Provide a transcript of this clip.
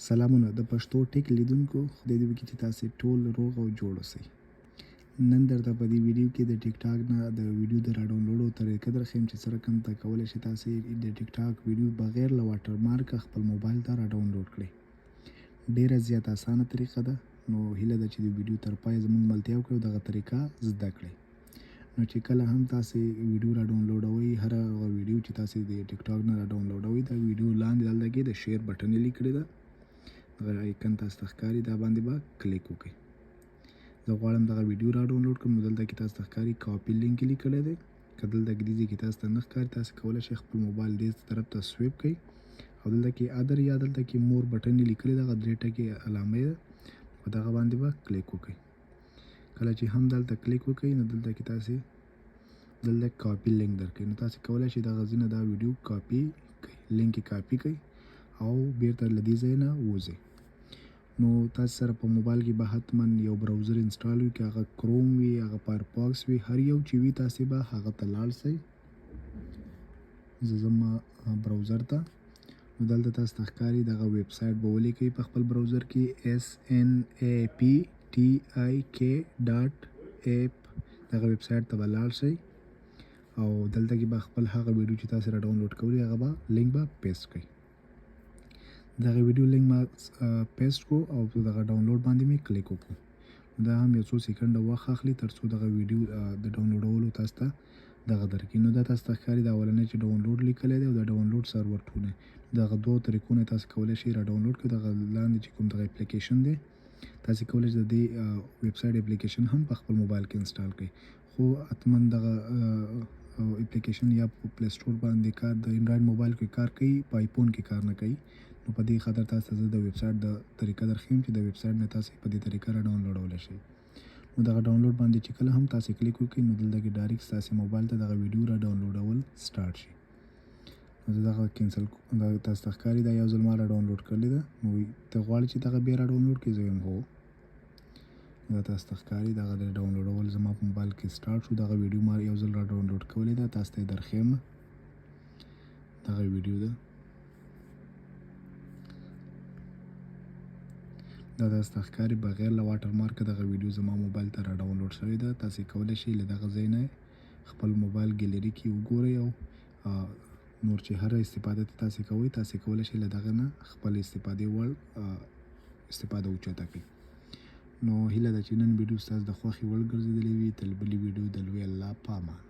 سلامونه د پښتو ټیک لیدونکو، خدای دې وکړي چې تاسې ټول روغ او جوړ اوسئ. نن درته په دې ویډیو کې د ټیک ټاک نه د ویډیو د راډاونلوډو طریقه درښیم چې څرنګه ته کولی شئ تاسې د ټیک ټاک ویډیو بغیر له واټر مارکه خپل موبایل ته راډاونلوډ کړئ. ډیره زیاته اسانه طریقه ده، نو هیله ده چې د ویډیو تر پایه زموږ ملتیا وکړئ او دغه طریقه زده کړئ. نو چې کله هم تاسې ویډیو راډاونلوډوئ، هر هغه ویډیو چې تاسې د ټیک ټاک نه راډاونلوډوئ، دا ویډیو لاندې دلته کې د شیر بټن یې لیکلې ده، دغه ایکن تاسو ته ښکاري، دا باندې به کلیک وکړئ. زه غواړم دغه ویډیو راډاونلوډ کړم، نو دلته کې تاسو ته ښکاري کاپي لینک یې لیکلی دی. که دلته کې دې ځای کې تاسو ته نه ښکاري، تاسو کولی شئ خپل موبایل دې طرف ته سویپ کړئ او دلته کې ادر یا دلته کې مور بټن یې لیکلی، دغه درې ټکې علامه یې ده، په دغه باندې به کلیک وکړئ. کله چې هم دلته کلیک وکړئ، نو دلته کې تاسې دلته کاپي لینک درکوي، نو تاسې کولی شئ دغه ځای نه دا ویډیو کاپي کړئ، لینک یې کاپي کړئ او بیرته له دې ځای نه ووځئ. نو تاسو سره په موبایل کې به حتما یو براوزر انسټال وي، که هغه کروم وي، هغه فایرفاکس وي، هر یو چې وي تاسې به هغه ته لاړ شئ. زه ځم براوزر ته، نو دلته تاسو ته ښکاري دغه ویب سایټ به ولیکئ په خپل براوزر کې snaptik.app. دغه ویب سایټ ته به لاړ شئ او دلته کې به خپل هغه ویډیو چې تاسو راډاونلوډ کولی هغه به لینک به پیسټ کړئ. دغه ویډیو لینک ما پیسټ کړو او په دغه ډاونلوډ باندې مې کلیک وکړو. دا هم یو څو سیکنډه وخت اخلي تر څو دغه ویډیو د ډاونلوډولو تاسو ته دغه درکړي. نو دا تاسو ته ښکاري دا اولنی چې ډاونلوډ لیکلی دی او د ډاونلوډ سرور ټونه، دغه دوه طریقو نه تاسو کولی شئ راډاونلوډ کړئ. دغه لاندې چې کوم دغه اپلیکیشن دی، تاسې کولی شئ د دې ویب سایټ اپلیکیشن هم په خپل موبایل کې انسټال کړئ، خو حتما دغه اپلیکیشن یا په پلی سټور باندې کار د انډراید موبایل کې کار کوي، په آیفون کې کار نه کوي. نو په دې خاطر تاسو ته زه د ویب سایټ د طریقه درښیم چې د ویب سایټ نه تاسې په دې طریقه راډاونلوډولی شئ. نو دغه ډاونلوډ باندې چې کله هم تاسې کلیک وکړئ، نو دلته کې ډایرکټ ستاسې موبایل ته دغه ویډیو راډاونلوډول سټارټ شي. نو زه دغه کینسل تاسو ته ښکاري دا یو ځل ما راډاونلوډ کړلې ده، نو ته غواړئ چې دغه بیا راډاونلوډ کړئ؟ زه وایم هو. دا تاسو ته ښکاري دغه د ډاونلوډول زما په موبایل کې سټارټ شو. دغه ویډیو ما یو ځل راډاونلوډ کولی ده، تاسو ته یې درښیم. دغه ویډیو ده، دا تاسو ته ښکاري بغیر له واټر مارکه دغه ویډیو زما موبایل ته راډاونلوډ شوې ده. تاسې کولی شئ له دغه ځای نه خپل موبایل ګیلري کې وګورئ او نور چې هره استفاده تاسې کوئ، تاسې کولی شئ له دغه نه خپل استفادې وړ استفاده اوچته کړئ. نو هیله ده چې نن ویډیو ستاسو د خوښې وړ ګرځېدلې وي. تل بلې ویډیو د لوی الله په امان.